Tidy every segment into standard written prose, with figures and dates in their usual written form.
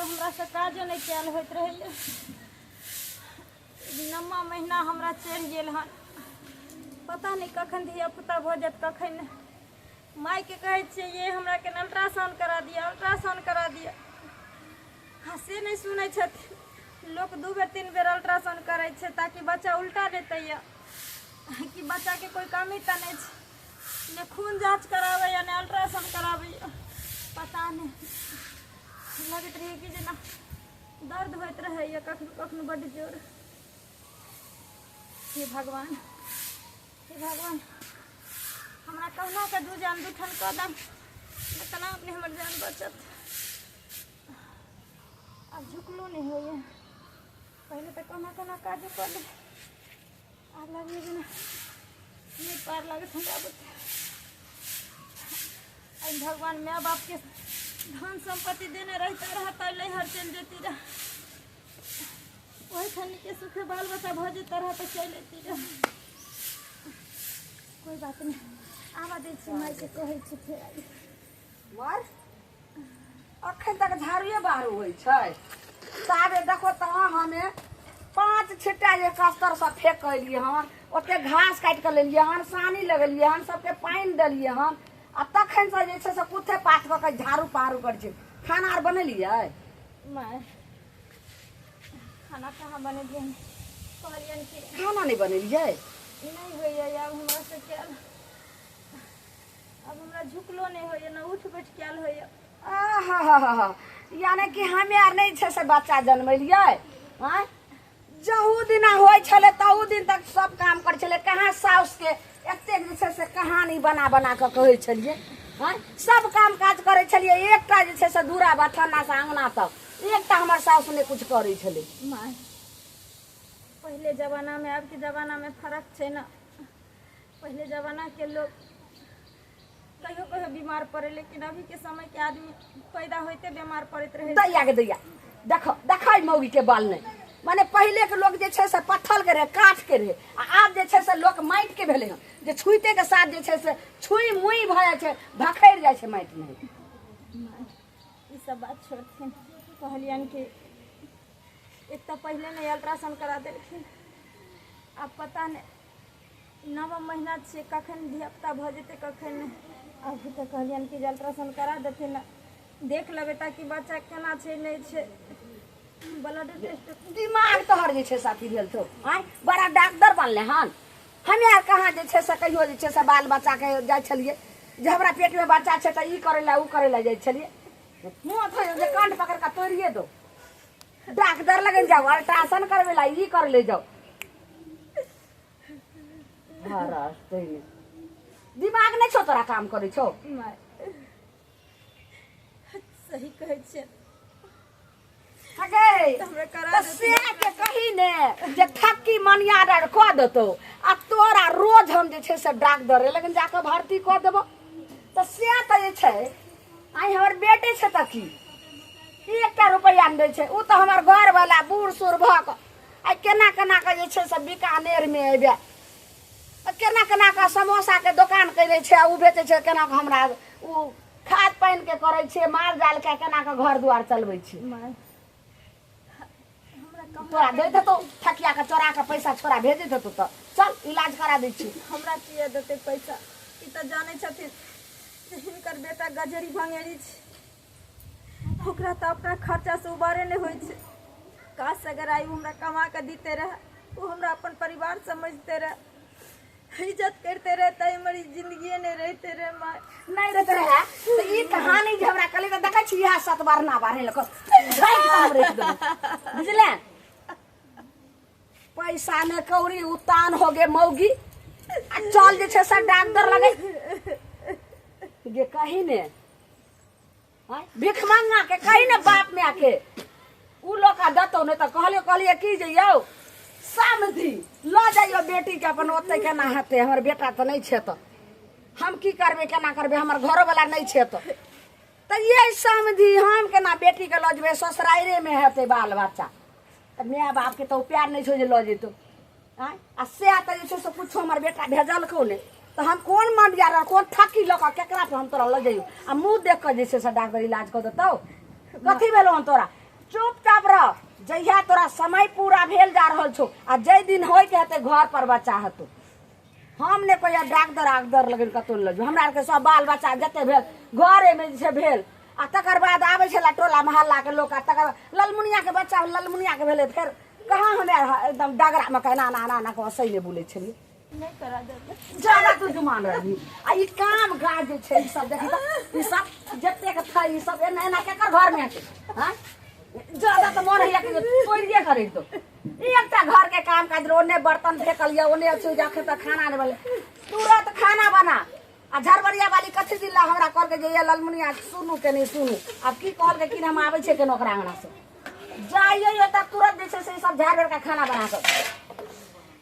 हमरा से काजो नहीं कैल होत रहे। नौमा महीना हमरा चढ़ गेल हन, पता नहीं कखन धिया पुता भऽ जात कखन नहीं। माई के कहे छे ये हमरा के अल्ट्रासाउंड करा दिया, अल्ट्रासाउंड करा दिया। हाँ से नहीं सुनै छथिन। लोग 2 बेर 3 बेर अल्ट्रासाउंड करे छे ताकि बच्चा उल्टा नहीं तैया कि बच्चा के कोई कमी तो नहीं छे। ने खून जांच करावे या ने अल्ट्रासाउंड करावे, पता नहीं। लगत रहे कि जना दर्द होत रहे या कखनो कखनो बड़ जोर। हे भगवान, हे भगवान, हमरा कहना के 2 जान 2 ठन कदम इतना अपने हमर जान बचत। अब झुकलो नहीं हो ये, पहले तो कहना काज कर ले। आग लगे जना नहीं पार लगे हमरा बच्चा। आई भगवान माँ बाप के धन संपत्ति देने रहता लहर चल जेती रह, वही खनी के सुखे बाल बच्चा भ जेता रह तो चल लेती रह। कोई बात नहीं, आवा दे छी माई के कहे छी फेर आई। मार अखन तक झाड़ुए बाहर होइ छै। सारे देखो त हमें 5 छिट्टा जे कस्तर से फेंक लिये हन, ओते घास काट के लेलिए हन, सानी लगलिए हन, सबके पानी देलिए हन, आ तखन से जे छै से कुथे पात के झाड़ू पारू कर छै। खाना आर बनेलिए? माई खाना कहाँ बनेलिए? कहलियन कि खाना नहीं बनेलिए? नहीं होइए अब हमरा से कैल। अब हमरा झुकलो नहीं होइए, ना उठ बैठ कैल होइए। आहा, यानी कि हमे आर नहीं छै से बच्चा जन्मलिए। हाँ, जहू दिना होइ छले तहू दिन तक सब काम कर छले। कहाँ साउस के एते जे छै से कहानी बना बना के कहै छलिए। हाँ, सब काम काज करे छलिए। एकटा जे छै से दूरा बथाना से अंगना तक एकटा हमर साउस ने कुछ करे छले। माय पहले जमाना में अब के जमाना में फर्क छै ना। पहले जमाना के लोग कहियो कहियो बीमार पड़े, लेकिन अभी के समय के आदमी पैदा होते बीमार पड़त रहे। दैया के दैया देखो देखै मौगी के बाल नहीं। माने पहले के लोग जे छै से पत्थर के रहे, काठ के रहे, आब जे छै से लोग माटि के भेले हन, जे छुइते के साथ जे छै से छुई मुई भ जाय छै, भखैर जाय छै माटि में। ई सब बात छोड़थिन। कहलियन कि एक तो पहले नहीं अल्ट्रासाउंड करा देलखिन, अब पता नहीं 9वां महीना छे कखन धियापुता भ जेते कखन नहीं। अभी तो कहलियन कि अल्ट्रासाउंड करा देते ना, देख लेबे ताकि बच्चा केना छै नहीं छै। ब्लड टेस्ट दिमाग तोहर जे छै साथी भेल तो आय बड़ा डॉक्टर बनले हन। हमे आर कहाँ जे छै से कहियो जे छै से बाल बच्चा के जाय छलिए, जे हमरा पेट में बच्चा छै त ई करे ला उ करे ला जाय छलिए। मुंह थोड़े जे कान पकड़ के तोड़िए दो, डॉक्टर लगे जाओ, अल्ट्रासाउंड करवे ला ई कर ले जाओ। रास्ते दिमाग नहीं छो तोरा काम करे छो। सही कहे छे। अगे हमरा करा से के कही ने जे थक्की मनिया रे क देतो, आ तोरा रोज हम जे छै से डॉक्टर रे लेकिन जाके भर्ती क देबो त से त जे छै आई हमर बेटे छै त की 1 रुपया न दे छै। उ त हमर घर वाला बूढ़ सूढ़ भ क आ केना केना के जे छै से बीकानेर में एबे केना केना के समोसा के दुकान करे छै, उ बेचे छै केना के हमरा उ खाद पानी के करे छै, माल जाल के केना के घर दुआर चलबै छै। तोरा दे देतो ठकिया के चोरा के पैसा छोरा भेज देतो त चल इलाज करा दै छी। हमरा किए देते पैसा? ई त जाने छथिन जे हिनकर बेटा गजरी भंगेरी छै, ओकरा त अपना खर्चा से उबारे नहीं होय छै। काश अगर आई हमरा कमा के दीते रहे, वो हमरा अपन परिवार समझते रहे, इज्जत करते रहे, त हमारी जिंदगी नहीं रहते रहे। माँ नहीं रहते रहे तो ई कहानी जे हमरा कली त देखै छी यह 7 बार ना बार लको राइट काम रख दो बुझले। पैसा ने कौड़ी उतान हो गे मौगी, आ चल जे छै से डॉक्टर लगे गे कही ने भिख मांगा के कही ने बाप में आके उ लोग का दतो नहीं तो कहलिए की जइयो समझी ल जाइयो बेटी के अपन ओते केना हेते। हमर बेटा तो नहीं छे तो हम की करबे केना करबे, हमर घरो वाला नहीं छे तो ये समझी हम केना बेटी के ल जेबे ससुराइरे में हेते बाल बच्चा। माय बाप के तो प्यार नहीं छो जे ल जेतो आ से त जे छै से कुछ हमर बेटा भेजल को ने तो हम कौन मंडिया रे कौन ठकी लक केकरा पे हम तोरा ल जाइयो आ मुंह देख के जे छै से डॉक्टर इलाज कर देतो। कथी भेलो हम तोरा चुपचाप रह। जहिया तोरा समय पूरा भेल जा रहल छो आ जै दिन होय के हेते घर पर बच्चा हेतौ, हम ने कोई डॉक्टर लगन कतौ ल जो। हमरा के सब बाल बच्चा जते भेल घरे में जे भेल आ तकर बाद आबै छला टोला मोहल्ला के लोग आ तकर ललमुनिया के बच्चा ललमुनिया के भेले फिर कहाँ हमे एकदम डगरा में कहना ना ना ना को सही ने बोले छलिए। नहीं करा देते ज्यादा तू जुमान रही आ ई काम काज जे छै ई सब देखी त ई सब जते के था ई सब एना एना केकर घर में है। हां ज्यादा तो मन है कि तोड़िए करे तो एकटा घर के काम काज ओने बर्तन फेकल या ओने अच्छे जाके त खाना ने बोले तुरंत खाना बना आ झरबरिया वाली कथी दिला हमरा कर के जे ललमुनिया सुनू के नहीं सुनू अब की कहल के कि हम आवे छे के नौकरा अंगना से जाइए त तुरंत जैसे से सब झाड़ के खाना बना कर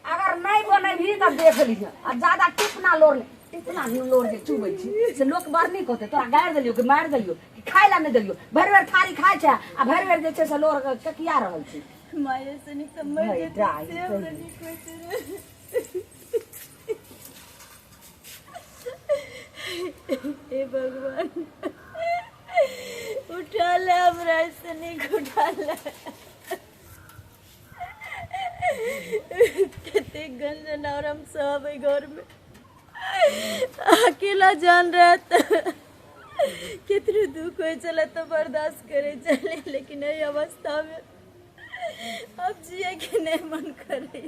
अगर नहीं बने भी तब देख लीजिए आ ज्यादा टिपना लोर इतना भी लोर के चुबै छी से लोक बार नहीं कहते तोरा गाड़ देलियो कि मार देलियो कि खाय ला नहीं देलियो भर भर थारी खाय छै आ भर भर जे छै से लोर के किया रहल छी माये से नहीं समझ भाई, देते ड्राई, से हमरा नहीं कहते हे भगवान उठा ले हमरा से नहीं उठा ले कितने गंजन और हम सब है घर में अकेला जान रहा था कितने दुख हो चला तो बर्दाश्त करे चले लेकिन यही अवस्था में अब जिए के नहीं मन करे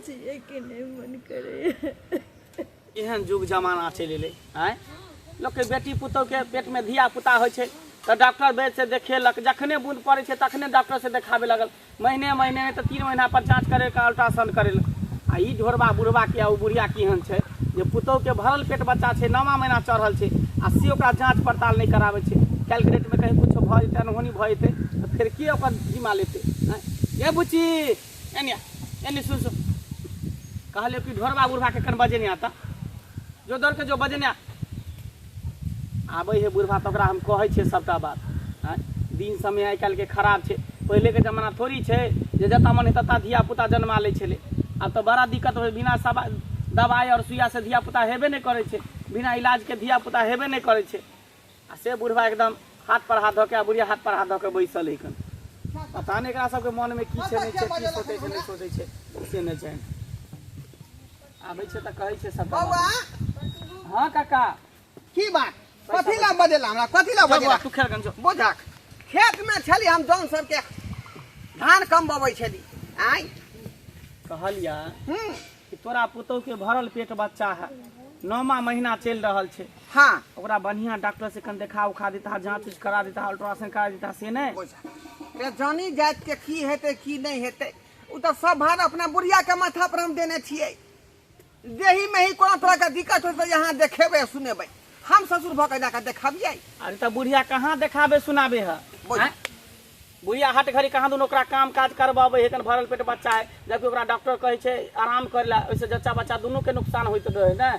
जिए के नहीं मन करे एहन युग जमाना चलि एलै आँय लोक के बेटी पुतहु के पेट में धिया पुता होइ छै तो डॉक्टर वैद्य से देखेलक जखने बूंद पड़े छै तखने डॉक्टर से देखाबे लगल महीने महीने तो 3 महीना पर जांच करे का अल्ट्रासाउंड करेलक आ ई ढोरबा बुढ़बा के आ बुढ़िया केहन छै जे पुतहु के भरल पेट बच्चा छै 9वां महीना चढ़ल छै आ से ओकरा जांच पड़ताल नहीं कराबै छै कैलकुलेट में कहीं कुछ भऽ जेतै अनहोनी भऽ जेतै तो फिर के ओकर जिम्मा लेतै ए बुच्ची एनी सुन सुन कहलियो कि ढोरबा बुढ़बा के कन बजे नहीं आता जो दौड़ के जो बजे नहीं आबै है बुढ़बा तो ओकरा हम कहै छियै सबटा बात दिन समय आइ काल्हि के खराब छै पहिले के जमाना थोड़ी छै जे जता मन तता धिया पुता जन्मा लै छलै आब तो बड़ा दिक्कत होइ बिना दवाई और सुइया से धिया पुता हेबे नहीं करे छै बिना इलाज के धिया पुता हेबे नहीं करे छै आ से बुढ़बा एकदम हाथ पर हाथ धऽ के बुढ़िया हाथ पर हाथ धऽ के बैसल है कन पता नहीं एकरा सबके मन में की छै नहीं छै की सोचै छै नहीं सोचै छै से नहीं छै आबै छै तऽ कहै छै सब बौआ हाँ काका की बात कथी ला बजेला हमरा कथी ला बजेला तू खेल गंजो बुझक खेत में छली हम जौन सब के धान कमबबै छली आइ कहलिया कि तोरा पुतहु के भरल पेट बच्चा है 9वां महीना चल रहल छै हाँ ओकरा बढ़िया डॉक्टर से कन देखा उखा देता जांच उच करा देता अल्ट्रासाउंड करा देता से नहीं बुझक रे जानी जात के की हेतै की नहीं हेतै उ तो सब भार अपना बुढ़िया के माथा पर हम देने छियै देही में ही कोनो तरह का दिक्कत हो तो यहाँ देखेबै सुनेबै हम ससुर भऽ के जाकर देखाबियै अरे तो बुढ़िया कहाँ देखाबे सुनाबे है बुझ बुढ़िया हट घड़ी कहाँ दून ओकरा काम काज करबाबे है भरल पेट बच्चा है जबकि ओकरा डॉक्टर कहे छै आराम करे ला ओइसे जच्चा बच्चा दोनों के नुकसान होइत रहे ना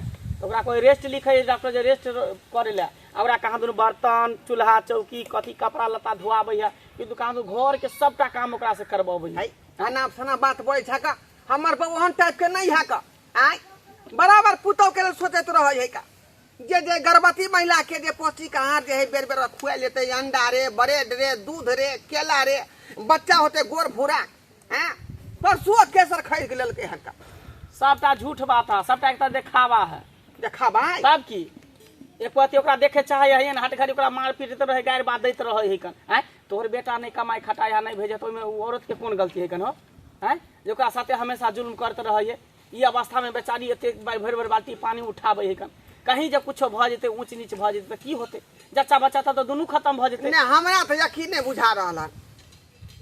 ओकरा कोई रेस्ट लिखे है डॉक्टर जे रेस्ट करे ला ओकरा कहाँ दून बर्तन चूल्हा चौकी कथी कपड़ा लत्ता धोआबे है किंतु कहाँ दून घर के सबटा काम ओकरा से करबाबे है खाना सना बात बोलै छै का हमर पर ओहन टाइप के नहीं है का आइ बराबर पुतौ के सोचैत रहै है का जे गर्भवती महिला के जे पौष्टिक आहार जे है बेर बेर खुआ लेते अंडा रे ब्रेड रे दूध रे केला रे बच्चा होते गोर भूरा हैं परसुओ केसर खरीद के लेलकै हन का सबटा झूठ बात है सबटा एक देखावा है देखाबा तब की एक पति ओकरा देखे चाहे है हट घड़ी ओकरा मार पीट रहे गारि बात दैत रहे है कन हैं तोहर बेटा नहीं कमाई खटाया नहीं भेजत ओइमे औरत के कोन गलती है कन हो हैं जे ओकरा साथे हमेशा जुल्म करते रहे है ई अवस्था में बेचारी एते भर भर बाल्टी पानी उठाबे है कन कहीं जब कुछ भ जेते ऊंच नीच भ जेते की होते जच्चा बच्चा तो दोनों खत्म भ जेते नहीं हमरा तो यकीन नहीं बुझा रहल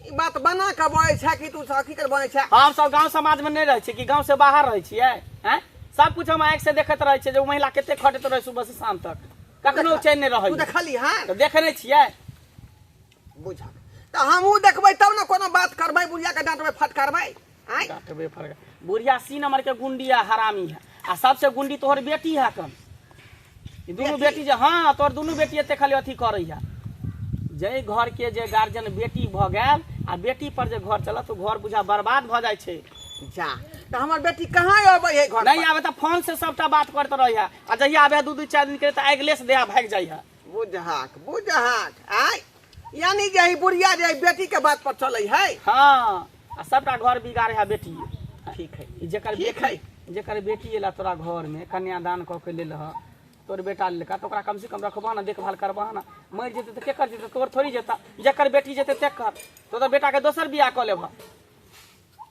ई बात बना के बोले छै कि तू हकीकत बने छै हम सब गांव समाज में नहीं रहे छी कि गांव से बाहर रहे छियै हैं सब कुछ हम आंख से देखत रहे छी जे महिला केते खटत रहे सुबह से शाम तक कखनो चैन नहीं रहे तू देखली हां तो देखने छियै बुझा तो हमहू देखबै तब ना कोनो बात करबै बुढ़िया के डांटबै फटकारबै आइ डांटबै फटकार बुढ़िया सी नंबर के गुंडिया हरामी है आ सबसे गुंडी तोहर बेटी है कम ई दोनों बेटी जे हाँ तोहर दोनों बेटी एते खाली अथी करे है जय घर के जे गार्जियन बेटी भ गेल आ बेटी पर जे घर चलत तो घर बुझा बर्बाद भ जाय छै जा तो हमर बेटी कहाँ आबै है घर नहीं आवे तो फोन से सबटा बात करते रही है आ जहिया आवे 2-2 4 दिन के तो आगलेस देहा भाग जाय है बुझहाक आय यानी जे बुढ़िया जे बेटी के बात पर चले है। हाँ आ सबटा घर बिगाड़े है बेटी। ठीक है जेकर बेटी एला तोरा घर में कन्यादान कऽ के लेल ह तोर बेटा लेलका तो ओकरा कम से कम रखबा ना, देखभाल करबा ना। मर जेते तो केकर जेते, तोर थोड़ी जेता। जेकर बेटी जेते तेकर तो तोर बेटा के दोसर बियाह कऽ लेबा।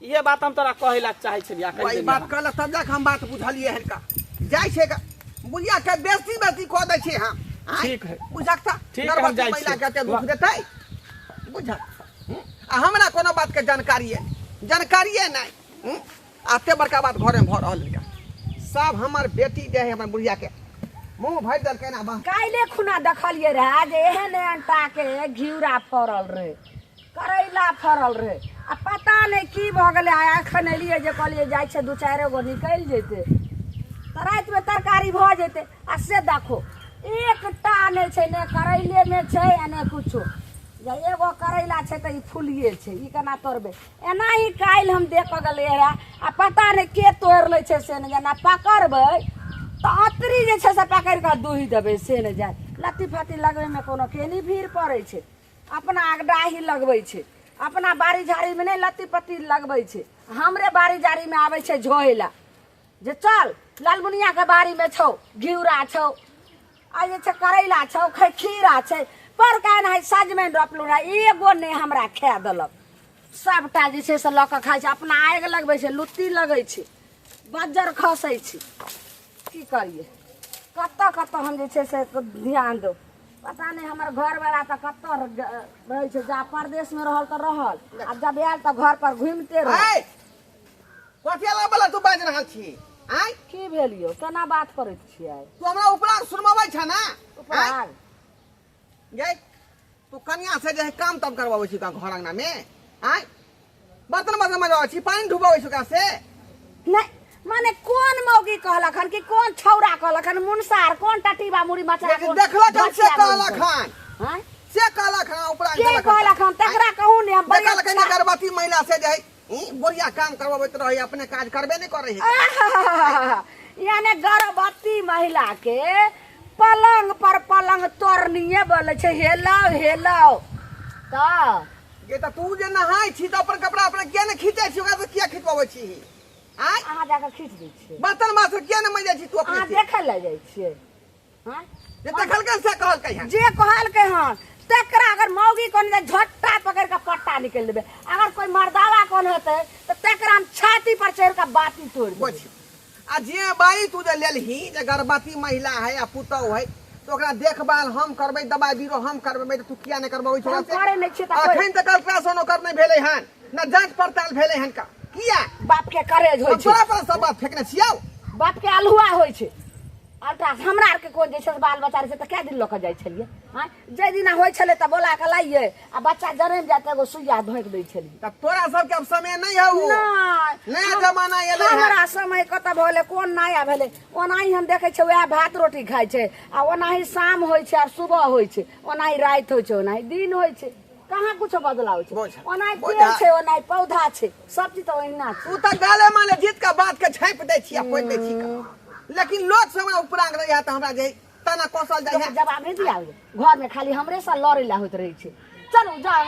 ये बात हम तोरा कहै ला चाहै छलिया। वही बात कहला तब जाके हम बात बुझलिए हल्का जाय छै बुढ़िया के बेसी कऽ दै छै हम। ठीक है बुझाक ठीक है हम जाइ महिला छी। के दुख देतै बुझाक आ हमरा कोनो बात के जानकारिए नहीं। आते बड़का बात घरे में भ रहल है सब हमर बेटी जे है हमर बुढ़िया के मुंह भर दल के ना बा। काइले खुना देखलिए रहा जे एहन अंटा के घिउरा फरल रहे, करैला फरल रहे आ पता नहीं की भ गेलै। एखन एलिए जे कहलिए जाइ छै 2-4 गो निकल जेते त रात में तरकारी भ जेते। आ से देखो एकटा नहीं छै, ने करैले में छै आ ने कुछो। जे एगो करैला छै त ई फुलिए छै, ई केना तोड़बे। एना ही काइल हम देख गेलिए रहा आ पता नहीं के तोड़ ले छै से ने जना पकड़बै तो अतरी जे छै से पकड़ के दूही देबै से ने जाय। लत्ती फत्ती लगबे में कोनो केनी भीड़ पड़े छै, अपना अगडाही लगबै छै, अपना बाड़ी झाड़ी में नहीं लत्ती पत्ती लगबै छै। हमरे बाड़ी झाड़ी में आबै छै झोइला जे चल लालमुनिया के बाड़ी में छौ घिउरा छौ, आ जे छै करैला छौ, खीरा छै, पर कान है सजमैन रोपलू रहा एगो ने हमरा खा देलक। सबटा जे छै से लऽ के खाइ छै, अपना आगि लगबै छै, लुत्ती लगै छै, बज्जर खसै छै। की करिए कतऽ हम जे छै से ध्यान दो। पता नहीं हमर घर वाला तो कतऽ रहे छै, जा परदेश में रहल तो रहल, आ जब आयल तो घर पर घूमते रह। कथिया वाला तू बाज रहल छी आय की भेलियो केना बात करैत छियै तू हमरा उपराग सुनवाबै छ ना। उपराग गे तू कन्या से जे काम तब करवाबै छी का घर अंगना में आय बर्तन मजवाबै छी, पानी ढुबाबै छी का से नहीं माने कौन मौगी कहलक हन कि कौन छौरा कहलक हन, मुनसार कौन टटीबा मुड़ी मचा देखलक हम से कहलक हन हैं से कहलक हन उपराग के कहलक हन तकरा कहू ने हम बड़का देखलक हन गर्भवती महिला से जे बुढ़िया काम करवाबैत रही अपने काज करबे नहीं करे है। यानी गर्भवती महिला के पलंग पर पलंग तोड़निए बोले छै हेलो त ये तो तू जे नहाई छी तो अपन कपड़ा अपने किया नहीं खींचे छी, ओकरा से किया खींचवाबै छी आय अहाँ जाके खींच दै छियै। बर्तन मात्र किया नहीं मजे छी तू अपने अहाँ से देखे ले जाइ छियै हैं जे देखलकै से कहलकै हन जे कहलकै हन तकरा अगर मौगी कोन दे झट्टा पकड़ के पट्टा निकल देबे। अगर कोई मर्दावा कोन होते तो तकरा हम छाती पर चढ़ के बाती तोड़ बुझ देबे। आ जे बाई तू जे लेलही जे गर्भवती महिला है या पुतौ है तो ओकरा देखभाल हम करबै, दवाई बीरो हम करबै, तू किया नहीं करबै हम करे नहीं छियै त अखन तक अल्ट्रासाउंड ओकर नहीं भेलै हन, न जांच पड़ताल भेलै हन का किया बाप के करेज होय हम छै, तोरा पर सब बात फेकने छियौ। बाप के अलहुआ होय छै। अल्ट्रा हमरा आर के कोन जे छै बाल बच्चा रे से त कै दिन लोक जाय छलिए हैं, जे दिन होय छले त बोला के लाइए आ बच्चा जन्म जाते एगो सुइया धोक दै छलिए। त तोरा सब के अब समय नहीं है वो नया जमाना एले है। हमरा समय कत भेले कोन नया भेले, ओनाही हम देखे छै वह भात रोटी खाय छै आ ओनाही शाम होय छै और सुबह होय छै, ओनाही रात होय छै, ओनाही दिन होय छै, कहाँ कुछो बदलाव छै। ओनाही पेड़ छै, ओनाही पौधा छै, सब चीज तो ओहिना छै। तू त गाले माले जीत के बात के झाँप दै छी आ कोइ दै छी का। लेकिन लोग सब उपरांग रही है त हमरा जे तना कोसल जाय है जवाब नहीं दिया घर में खाली हमरे से लड़े ला होत रही छै। चलो जाओ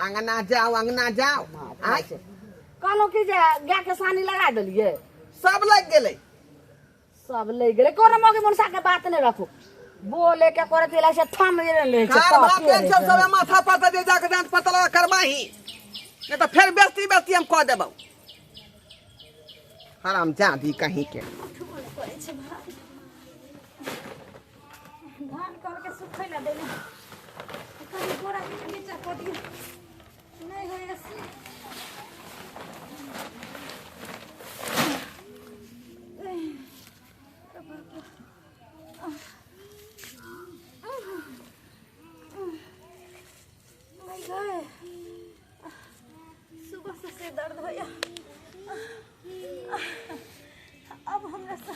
अंगना जाओ अंगना जाओ आय कहलो कि जे गाय के सानी लगा देलिए सब लग गेलै सब ले गेले। कोनो मौगी मुनसा के बात नहीं रखो, बोले के करे तिला से थम ले छै कार भात के सब माथा पर दे जाके जांच पता करबाही नहीं तो फिर बेस्ती हम कह देबौ हराम जादी कहीं के। धान कल के सुखै ला देली कनी बोरा के नीचे को दियो नहीं होय ऐसे नहीं गए सुबह से सिर दर्द होया। अब हमरा से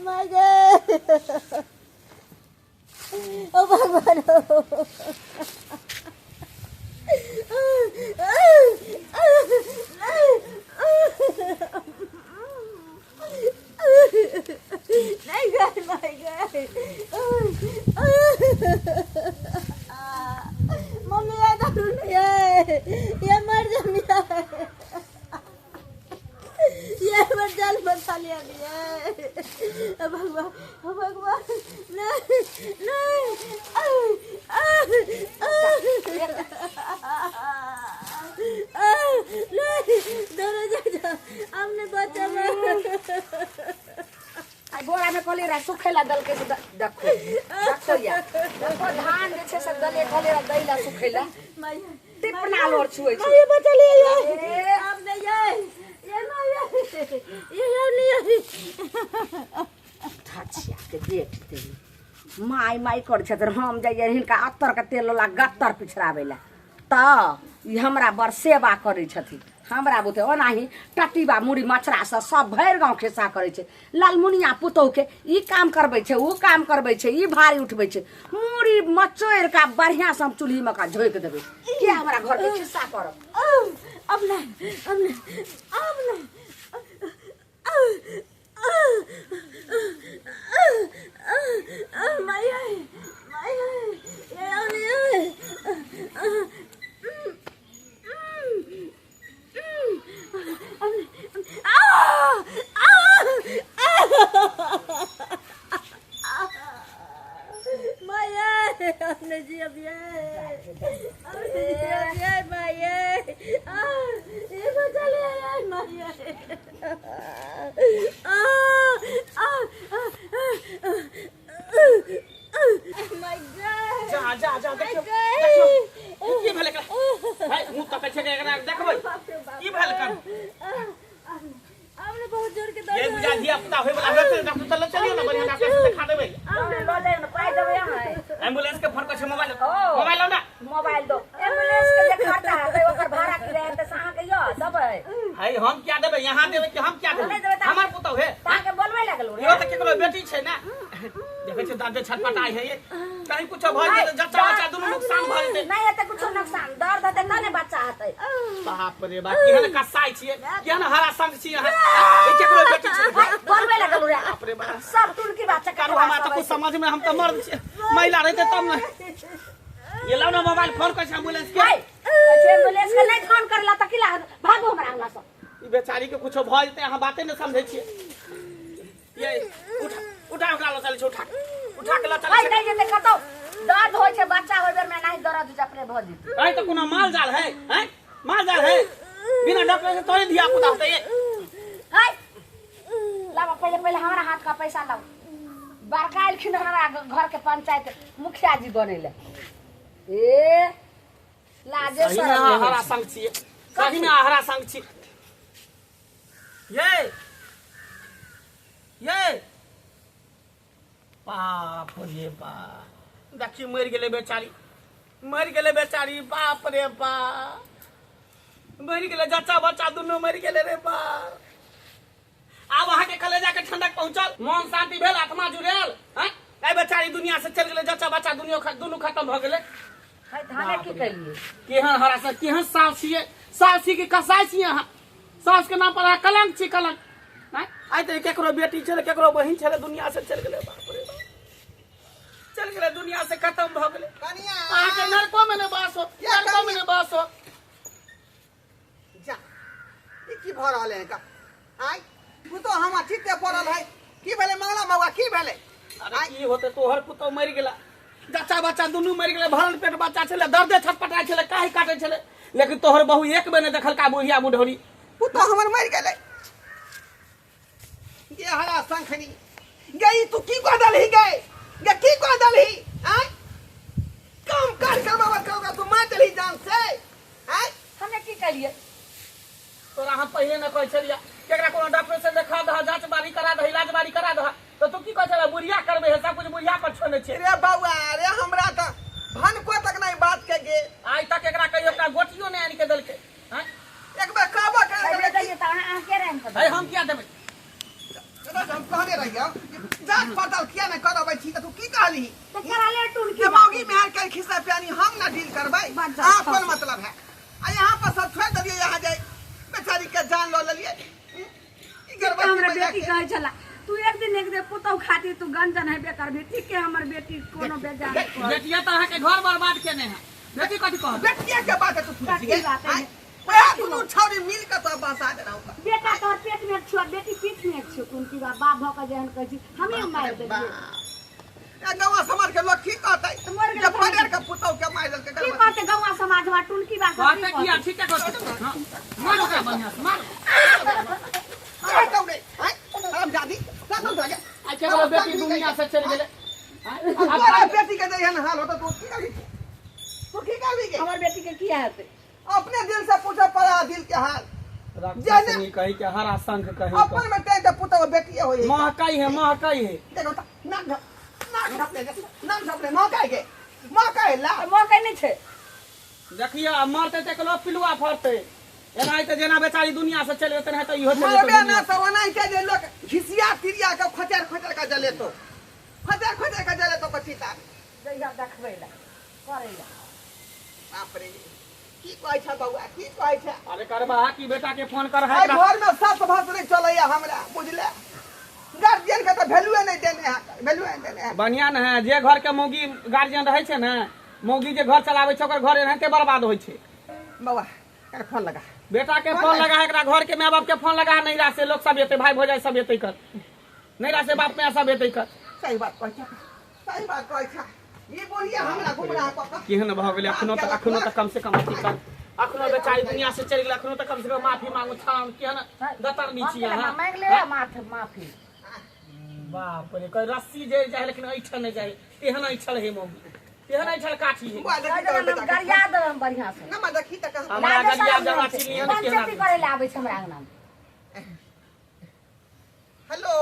माय गॉड ओ भगवान नहीं गए माय गॉड मम्मी ये दारू नहीं है ये मर जामिया है ये मर जाल बता लिया है भगवान भगवान नहीं नहीं नहीं दोनों जा हमने बचा आई बोरा में कोली रा सुखेला दल के देखो देखो या देखो धान जे छे से दले कोली रा दैला सुखेला टिपना लोर छुए छे ये बचा लिया ये आपने ये ना ये नहीं ठाचिया के देखते माई माई कर छे तर हम जाइए हिनका अत्तर के तेल ला गत्तर पिछरावेला त ई हमरा बर सेवा करै छथि हमरा बुते ओनाही टटीबा मुड़ी मछरा से सब भैर गांव खिस्सा करे छे लालमुनिया पुतौ के ई काम करबै छे ऊ काम करबै छे ई भारी उठबै छे मुड़ी मचोर का बढ़िया से हम चूल्ही में का झोक देबै के हमरा घर के खिस्सा करब अब नहीं माया ये हमने जी अब ये माया ये बचा लिया माया माय गॉड जा जा जा देखो देखो की भेल एकरा भाई मुंह तके छे एकरा देखबै की भेल कर हमने बहुत जोर के ये बुझा दिया पता होय वाला डॉक्टर डॉक्टर चलियो ना बढ़िया डॉक्टर से दिखा देबै हमने लो ले न पाई देबै हम एम्बुलेंस के फोन कर छे मोबाइल लो ना मोबाइल दो एम्बुलेंस के जे खर्चा है ओकर भाड़ा की रहे त साहा के यो दबै भाई हम क्या देबै यहां देबै कि हम क्या देबै हमर पुतौ है ताके बोलबै लागल यो त केकरो बेटी छै ना देखे छ दादे छटपटाई है ये कहीं कुछ भ जाए त जच्चा बच्चा दुनु नुकसान भ जेतै नहीं हेतै कुछ नुकसान दर्द हेतै तने बच्चा हेतै बाप रे बाप केहन कसाई छियै केहन हरा संग छी अहाँ ई केकरो बेटी छै बोलबै लागल रे बाप रे बाप सब तुलकी बच्चा करू हमरा त कुछ समझ में हम त मर्द छी महिला रहते तब ना ये लाओ ना मोबाइल फोन कर एम्बुलेंस के एम्बुलेंस के नहीं फोन करला त किला भागो हमरा अंगना से ई बेचारी के कुछ भ जेतै अहाँ बाते न समझै छियै ये उठा ओकरा लो चल उठा के ला चल भाई नहीं जेते कतो दर्द होय छै बच्चा होय बेर में नहीं दर्द होय अपने भ जेतै भाई तो कोनो माल जाल है हैं माल जाल है बिना डॉक्टर से तोरे दिया पुता होतै हाय लावा पहले हमरा हाथ का पैसा लाओ बरकाइल खिन हमरा घर के पंचायत मुखिया जी बनेले ए लाजे सही में सर हरा संग छियै सही में हरा संग छी ये बाप रे बाप देखी मर गेले बेचारी बाप रे बाप मर गेले जच्चा बच्चा दुनू मर गेले रे बाप आब अहाँ के कलेजा के ठंडक पहुंचल मन शांति भेल आत्मा जुड़ेल हैं ए बेचारी दुनिया से चल गेले जच्चा बच्चा दुनू खत्म भ गेले हाय धाने की कलिए केहन हरा से केहन सास छियै सास छी के कसाई छियै अहाँ सास के नाम पर कलंक छी कलंक हैं आइ त केकरो बेटी छले केकरो बहिन छले दुनिया से चल गेले बाप रे बाप चल गेले दुनिया से खत्म भ गेले कनिया अहाँ के नरको में ने बास हो नरको में ने बास हो जा ई की भ रहले है का आइ तू तो हम चित्ते पड़ल है की भेले मंगला मौआ की भेले अरे की होते तोहर पुतो मर गेला जच्चा बच्चा दुनू मर गेले भरल पेट बच्चा छले दर्दे छटपटाय छले काहे काटे छले लेकिन तोहर बहू एक बेर ने देखल का बुढ़िया बुढ़ौरी पुतो हमर मर गेले ये हरा संखनी गई तू की बदल ही गए गे की बदल ही आइ काम कर करवा करोगा तू मार चली जान से आइ हमें की करिए तोरा हम पहले न कह छलिया केकरा कोनो डॉक्टर से देखा दह जांच बारी करा दह इलाज बारी करा दह तो तू की कह छला बुढ़िया करबे है सब कुछ बुढ़िया पर छोड़े छे रे बाबा रे हमरा त भन को तक नहीं बात के गे आज तक एकरा कहियो एकरा गोटियो नहीं आनि के दल के हैं एक बार कहबो कर दे दे त आ के रहन है हम क्या देबे हम कहने रही जांच पड़ताल किया नहीं करबै छी त तू की कहली तो करा ले टुनकी के मौगी में के खिस्सा प्यानी हम ना डील करबै आपन मतलब है आ यहाँ पर सब छोड़ दिए यहाँ जाए बेचारी के जान लो लिए ई गर्भवती हमरा महिला बेटी के कहै छला तू एक दिन पुतौ खातिर तू गंजन हेबे करबे ठीक है हमर बेटी कोनो बेजान बेटिया तो अहाँ के घर बर्बाद केने है बेटी कथी कह बेटिया के बात है तू पूछ कथी बात है? ओए दुनू छौरी मिल के तो बसा दे रहा हूं बेटा तोर पेट में छुआ बेटी पीठ में छुआ टुनकी बा बाप भ के जहन कहै छी हमें मार देलिए ए गांव समाज के लोग की कहतै तो मर गेल जब फटेर के पुतौ के मार देल के की कहते गौवा समाज में टुनकी बा कहते किया ठीक है कहते हां मारो का बढ़िया से मारो अरे कौ नहीं हैं हम जादी साथ हो गया आ के बोलो बेटी दुनिया से चल गेले अरे बेटी के जहन हाल होता तू की करी तू की करबी हमर बेटी के किया हेतै अपने दिल से पूछो पड़ा दिल के हाल राक्षसनी कही के हरा संग कही अपन में कहीं तो पुतौ बेटिए होई महकाई है देखो तो नाम झपले मौका ला मौका नहीं छे देखिए मरते ते कलो पिलुआ फरते एनाही ते जेना बेचारी दुनिया से चल जेते तो इहो चल मरबे ना तो ओनाही के जे लोग घिसिया तिरिया के खचर का जले तो खचर का जले तो कचिता जइया देखबै ला करे ला बाप रे की कहै छ बौआ की कहै छ अरे करबा की बेटा के फोन कर है आई घर में सब भात नहीं चलैया हमरा बुझले गार्जियन के तो वैल्यू नहीं देने है बढ़िया न है जे घर के मौगी गार्जियन रहे छे ना मौगी जे घर चलावे छे ओकर घर एनाहिते बर्बाद होय छे बौआ कर फोन लगा बेटा के फोन लगा है एकरा घर के माय बाप के फोन लगा है नहीं रासे लोग सब एते भाई भौजाई सब एते कर नहीं रासे बाप में सब एते कर सही बात कहै छ ये बोलिए हमरा गुमराह क केहन भ गेलै अखनो तक कम से कम अथी कर अखनो बेचारी दुनिया से चल गेलै अखनो तक कम से कम माफी मांगू थाम केहन दतर नीची है मांग ले माफी बाप रे कोई रस्सी जे जाए लेकिन ऐठल नहीं जाए तेहन ऐठल है मौगी तेहन ऐठल काठी है बुआ देखी तो बेटा गरिया देब बढ़िया से ना मा देखी त कहां हमरा गरिया जमा चिलियन केना पंचायती करे ले आबै छै हमरा अंगना में हेलो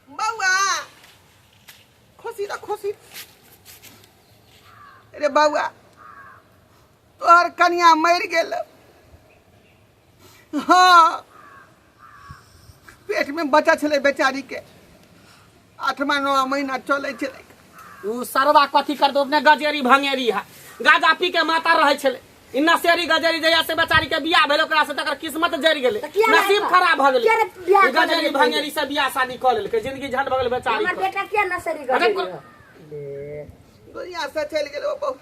बौआ खुशी रे बौआ तोहर कन्या मर गेल हाँ पेट में बच्चा छले बेचारी के 8वां 9वां महीना चले छले उ सरवा कथी कर दो अपने गजेरी भंगेरी है गाजा पी के माता रहे छले इ नसेरी गजेरी जया से बेचारी के बियाह भेल ओकरा से तकर किस्मत जरि गेले नसीब खराब भ गेले इ गजेरी भंगेरी से बियाह शादी क लेलकै जिंदगी झंड भ गेल बेचारी हमर बेटा किया नसरी अरे गई दुनिया से चल गेल ओ बहुत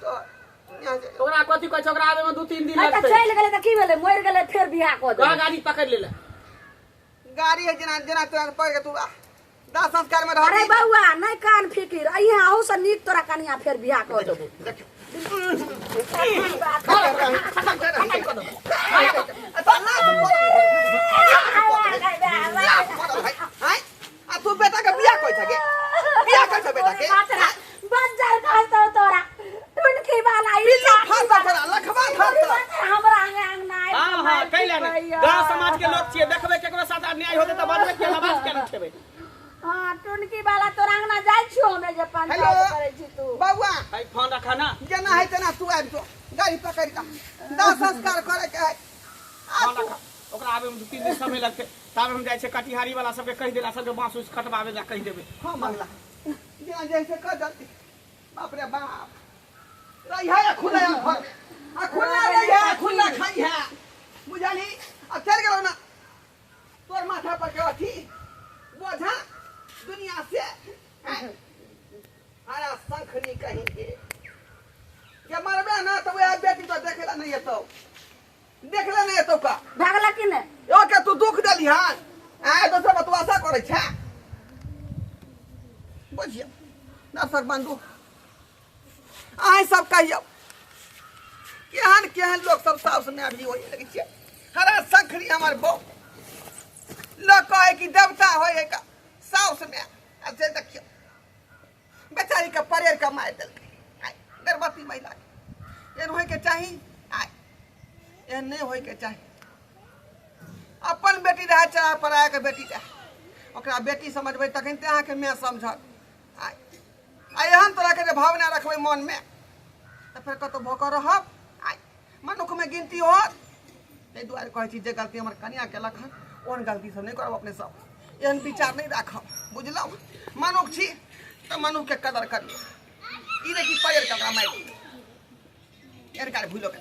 यहाँ से ओकरा कथी कहै छै ओकरा आवे में 2-3 दिन त लगतै चल गेले त की भेले मर गेले फिर बियाह क दे गाड़ी पकड़ लेले गाड़ी है जना तोरा पड़ के तू दाह संस्कार में रह अरे बउआ नहीं कान फिकिर अइहा आहू से नीक तोरा कनिया फिर बियाह क देबो तू बेटा के बियाह कोइ छके बियाह कर बेटा के बंजर खातो तोरा टुनकी वाला ई फांसा करा लखवा फांसा हमरा अंगना हां कैला नहीं गांव समाज के लोग छिए देखबे केकरो साथ अन्याय होते त बदले के आवाज के रखेबे हां टुनकी वाला तोरा अंगना जाय छियो हमें जे पंचायत करे छी तू बउआ भाई फोन रखा ना जना है तना तू आबि जो गाड़ी पकड़ के दाह संस्कार करे के है फोन रखा ओकरा आवे में 2-3 दिन समय लगते ताबे हम जाय छै कटिहारी वाला सबके कहि देला सबके बांस उस कटवावे ला कहि देबे हां मंगला जना जैसे कर जल्दी बाप रे बाप रही है खुला घर आ खुला रही है खुला खाई है बुझाली अब चल गेलो ना तोर माथा पर के अथी बोझा दुनिया से हरा संखनी कहीं के के मरबे ना तो वह बेटी तो देखला नहीं तो का भागला कि ने यो के तू दुख देली हां आ दोसर बतवासा करे छै बुझियो दर्शक बंधु आइ सब कहियो केहन लोग सब साउस में अभी होई लगे छै हरा संखनी हमर बो लोग कहे कि देवता होय का साउस में अब से देखियो बेचारी के परेर का मार देल गर्भवती महिला एहन होय के चाही एहन नहीं होय के चाही अपन बेटी रहे चाहे पराया के बेटी रहे ओकरा बेटी समझबै तखन ते अहाँ के मैं समझत आइ एहन तरह के भावना रखबै मन में तो फिर कतो भोकर रहब मनुख में गिनती होत ताहि दुआरे कहै छी जे गलती हमर कन्या केलक हन ओहन गलती सब नहीं करब अपने सब एहन विचार नहीं राखब बुझलौ मनुख छी तो मनुख के कदर करियो ई रे की पैर ककरा मारि एरकार भूलो के